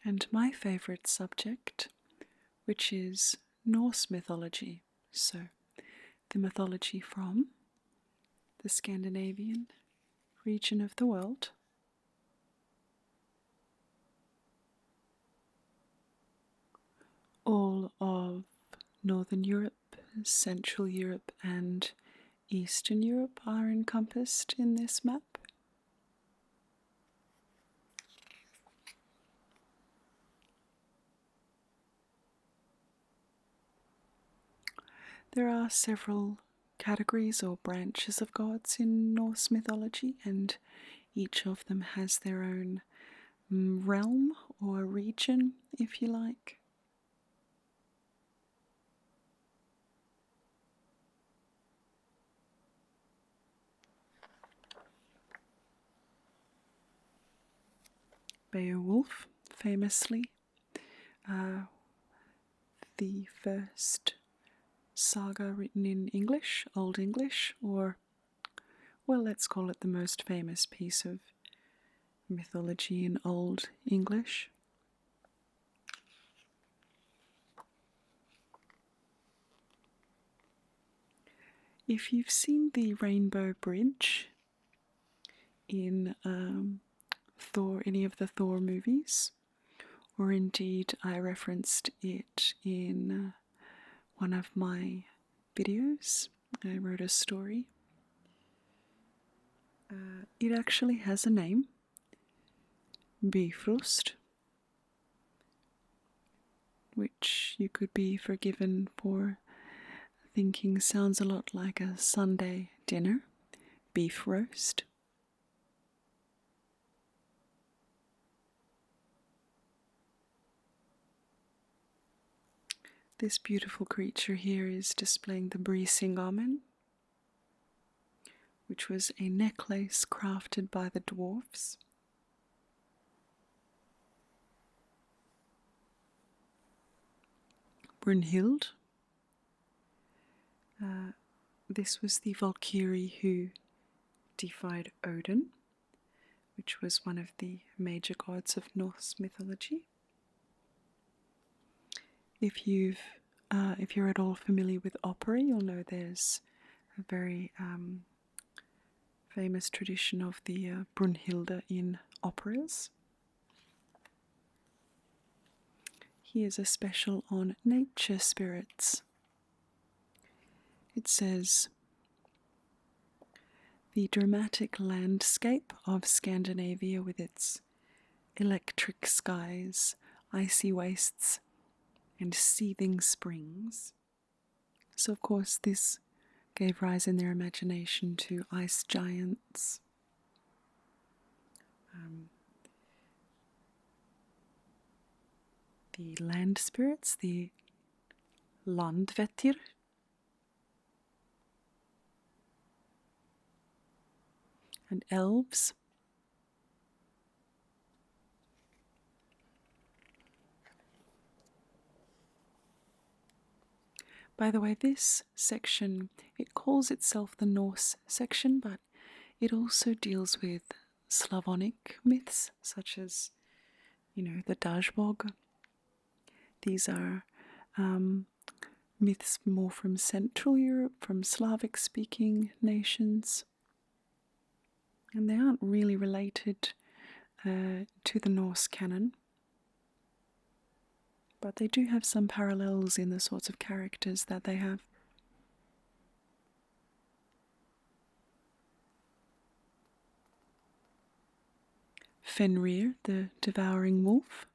and my favourite subject, which is Norse mythology. So, the mythology from the Scandinavian region of the world. All of Northern Europe, Central Europe, and Eastern Europe are encompassed in this map. There are several categories or branches of gods in Norse mythology, and each of them has their own realm or region, if you like. Beowulf, famously, the first saga written in English, Old English, or, well, let's call it the most famous piece of mythology in Old English. If you've seen the Rainbow Bridge in Thor, any of the Thor movies, or indeed I referenced it in one of my videos, I wrote a story. It actually has a name, Bifrost, which you could be forgiven for thinking sounds a lot like a Sunday dinner, beef roast. This beautiful creature here is displaying the Brisingamen, which was a necklace crafted by the dwarves. Brunhild. This was the Valkyrie who defied Odin, which was one of the major gods of Norse mythology. If you're at all familiar with opera, you'll know there's a very famous tradition of the Brunhilde in operas. Here's a special on nature spirits. It says, the dramatic landscape of Scandinavia with its electric skies, icy wastes, and seething springs. So of course this gave rise in their imagination to ice giants. The land spirits, the Landvettir, and elves. By the way, this section, it calls itself the Norse section, but it also deals with Slavonic myths, such as, the Dajbog. These are myths more from Central Europe, from Slavic-speaking nations. And they aren't really related to the Norse canon. But they do have some parallels in the sorts of characters that they have. Fenrir, the devouring wolf.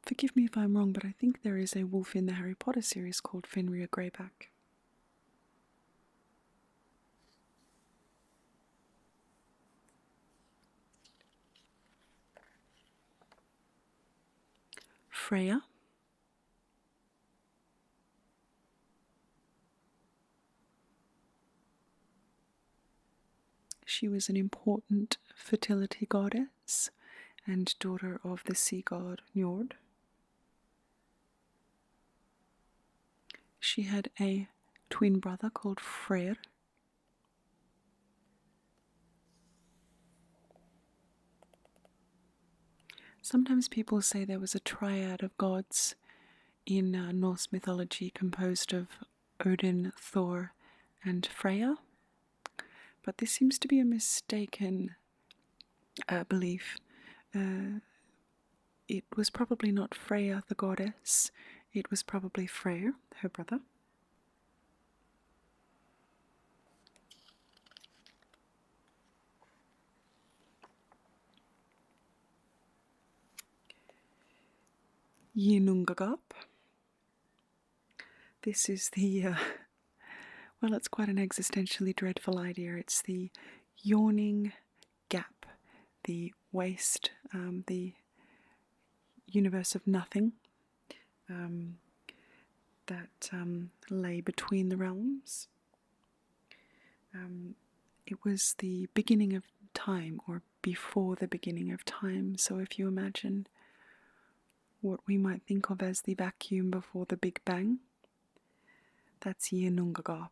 Forgive me if I'm wrong, but I think there is a wolf in the Harry Potter series called Fenrir Greyback. Freya. She was an important fertility goddess and daughter of the sea god Njord. She had a twin brother called Freyr. Sometimes people say there was a triad of gods in Norse mythology composed of Odin, Thor, and Freya, but this seems to be a mistaken belief. It was probably not Freya the goddess, it was probably Freyr, her brother. Ginnungagap. This is the, well, it's quite an existentially dreadful idea. It's the yawning gap, the waste, the universe of nothing that lay between the realms. It was the beginning of time, or before the beginning of time. So if you imagine what we might think of as the vacuum before the Big Bang, that's Ginnungagap.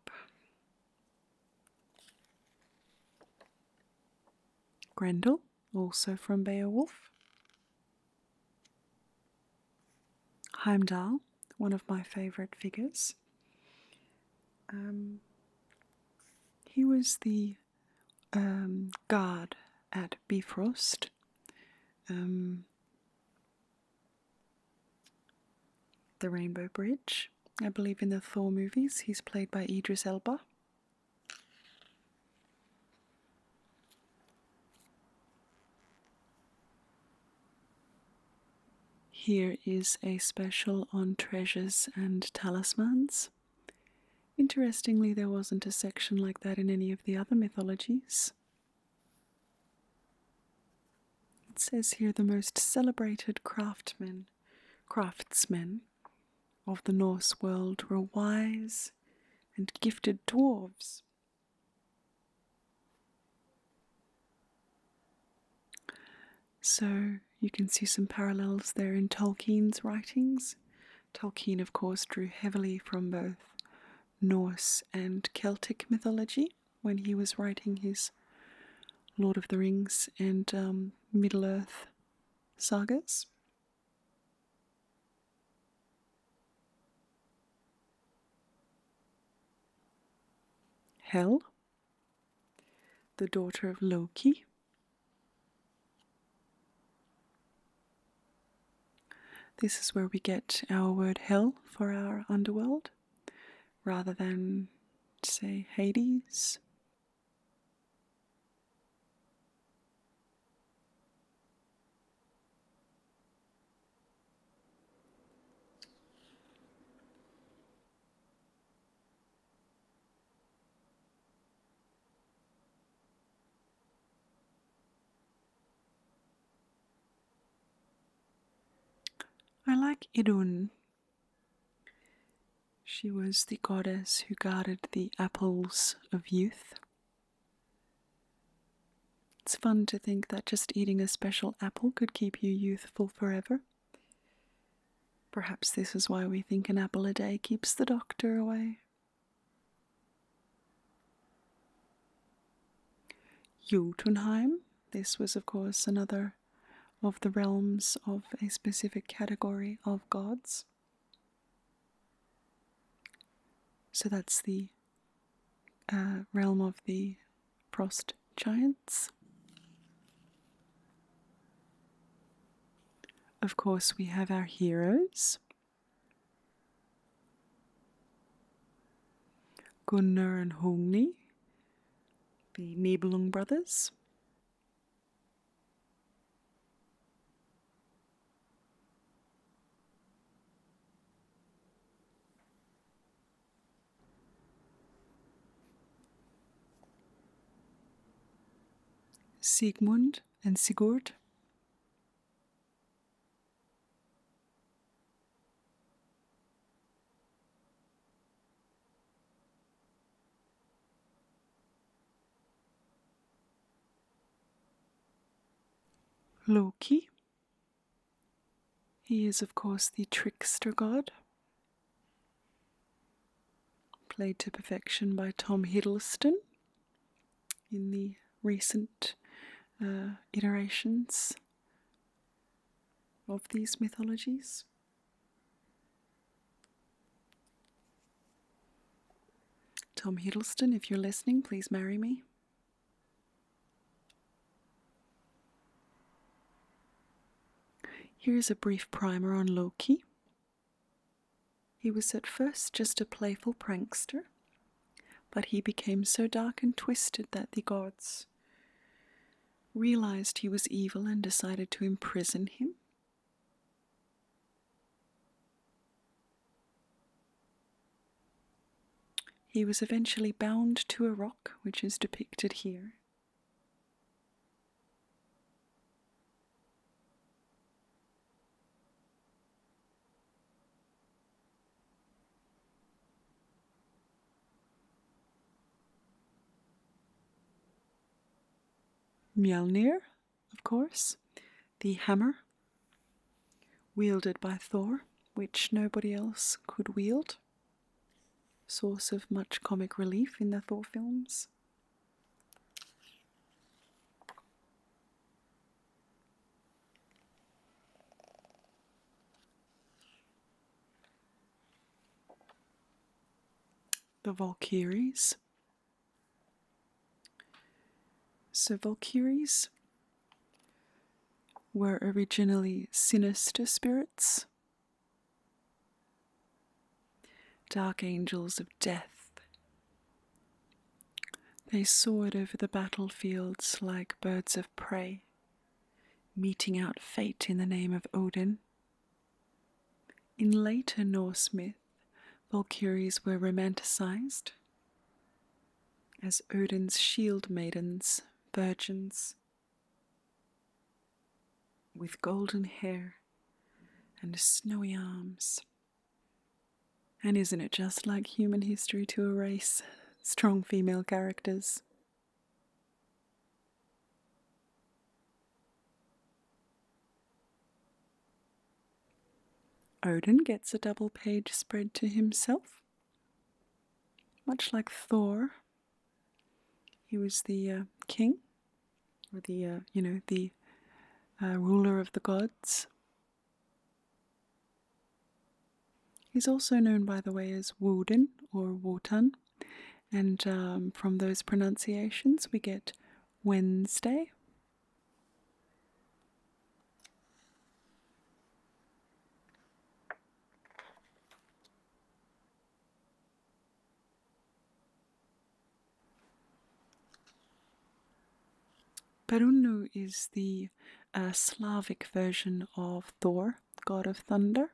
Grendel, also from Beowulf. Heimdall, one of my favourite figures. He was the guard at Bifrost. The Rainbow Bridge. I believe in the Thor movies he's played by Idris Elba. Here is a special on treasures and talismans. Interestingly, there wasn't a section like that in any of the other mythologies. It says here the most celebrated craftsmen of the Norse world were wise and gifted dwarves. So you can see some parallels there in Tolkien's writings. Tolkien, of course, drew heavily from both Norse and Celtic mythology when he was writing his Lord of the Rings and Middle-earth sagas. Hel, the daughter of Loki. This is where we get our word hell for our underworld, rather than, say, Hades. I like Idunn. She was the goddess who guarded the apples of youth. It's fun to think that just eating a special apple could keep you youthful forever. Perhaps this is why we think an apple a day keeps the doctor away. Jotunheim. This was, of course, another of the realms of a specific category of gods. So that's the realm of the frost giants. Of course, we have our heroes. Gunnar and Hogni, the Nibelung brothers. Sigmund and Sigurd. Loki. He is, of course, the trickster god, played to perfection by Tom Hiddleston in the recent iterations. of these mythologies. Tom Hiddleston, if you're listening, please marry me. Here's a brief primer on Loki. He was at first just a playful prankster, but he became so dark and twisted that the gods realized he was evil and decided to imprison him. He was eventually bound to a rock, which is depicted here. Mjolnir, of course, the hammer wielded by Thor, which nobody else could wield. Source of much comic relief in the Thor films. The Valkyries. So Valkyries were originally sinister spirits, dark angels of death. They soared over the battlefields like birds of prey, meting out fate in the name of Odin. In later Norse myth, Valkyries were romanticized as Odin's shield maidens, virgins, with golden hair and snowy arms. And isn't it just like human history to erase strong female characters? Odin gets a double page spread to himself. Much like Thor, he was the king, or the ruler of the gods. He's also known, by the way, as Woden or Wotan, and from those pronunciations we get Wednesday. Perunnu is the Slavic version of Thor, god of thunder.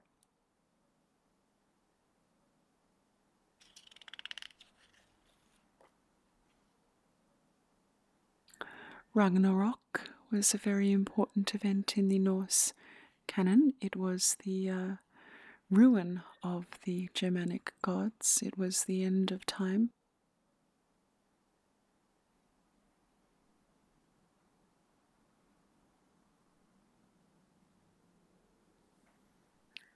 Ragnarok was a very important event in the Norse canon. It was the ruin of the Germanic gods. It was the end of time.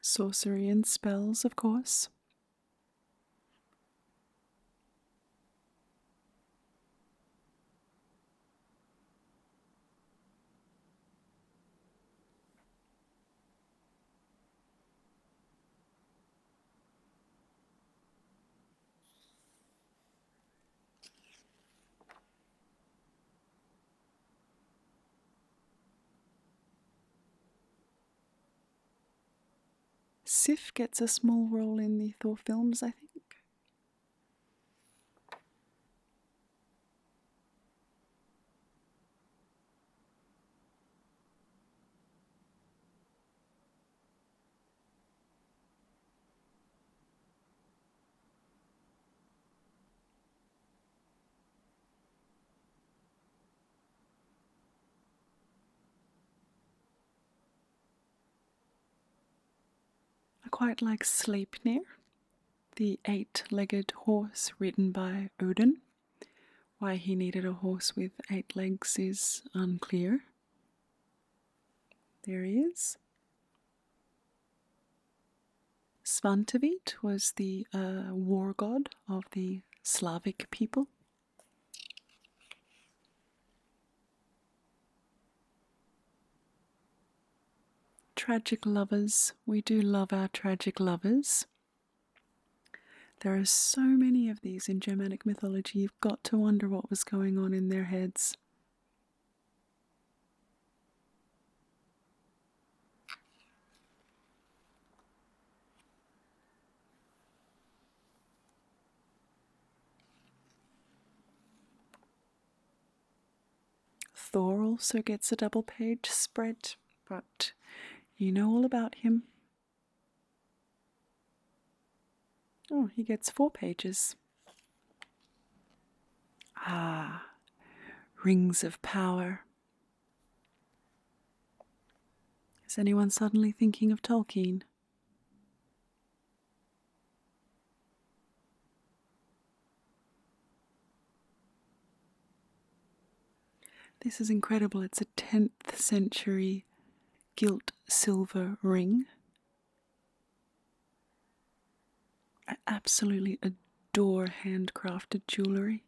Sorcery and spells, of course. Sif gets a small role in the Thor films, I think. I quite like Sleipnir, the 8-legged horse ridden by Odin. Why he needed a horse with 8 legs is unclear. There he is. Svantevit was the war god of the Slavic people. tragic lovers. We do love our tragic lovers. There are so many of these in Germanic mythology, you've got to wonder what was going on in their heads. Thor also gets a double-page spread, but you know all about him. Oh, he gets 4 pages. Ah, rings of power. Is anyone suddenly thinking of Tolkien? This is incredible. It's a 10th century gilt silver ring. I absolutely adore handcrafted jewellery.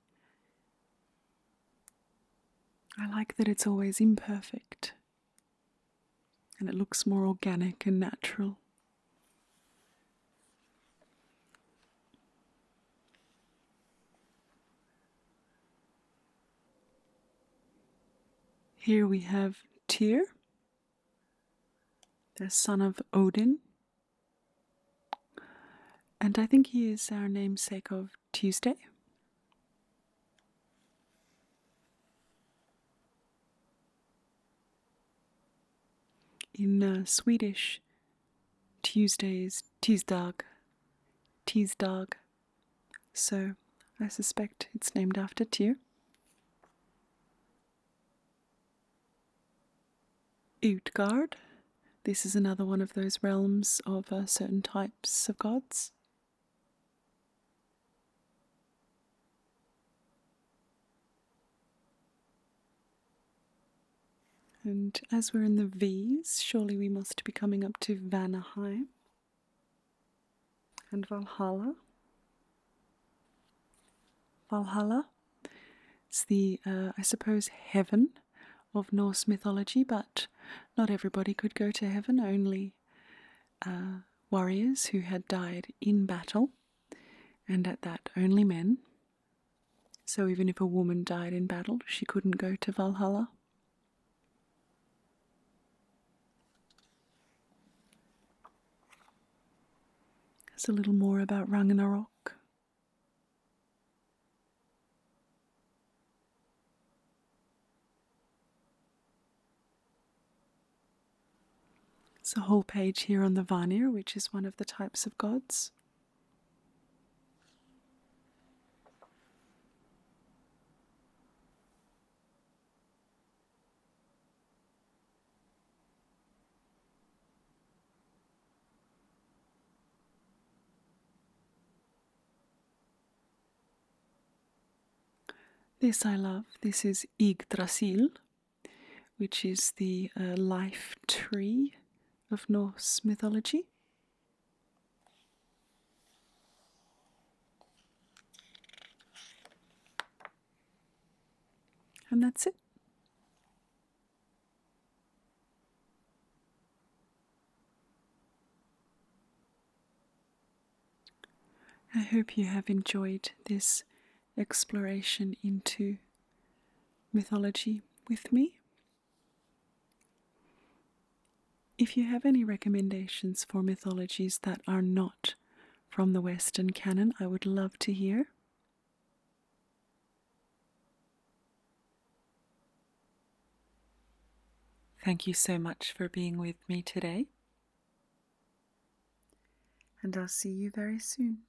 I like that it's always imperfect and it looks more organic and natural. Here we have Tyr, the son of Odin, and I think he is our namesake of Tuesday. In Swedish, Tuesday is tisdag, so I suspect it's named after Tyr. Utgard, this is another one of those realms of certain types of gods. And as we're in the V's, surely we must be coming up to Vanaheim and Valhalla. Valhalla is the, I suppose, heaven of Norse mythology, but not everybody could go to heaven, only warriors who had died in battle, and at that only men. So even if a woman died in battle, she couldn't go to Valhalla. There's a little more about Ragnarok. There's a whole page here on the Vanir, which is one of the types of gods. This I love. This is Yggdrasil, which is the life tree of Norse mythology. And that's it. I hope you have enjoyed this exploration into mythology with me. If you have any recommendations for mythologies that are not from the Western canon, I would love to hear. Thank you so much for being with me today, and I'll see you very soon.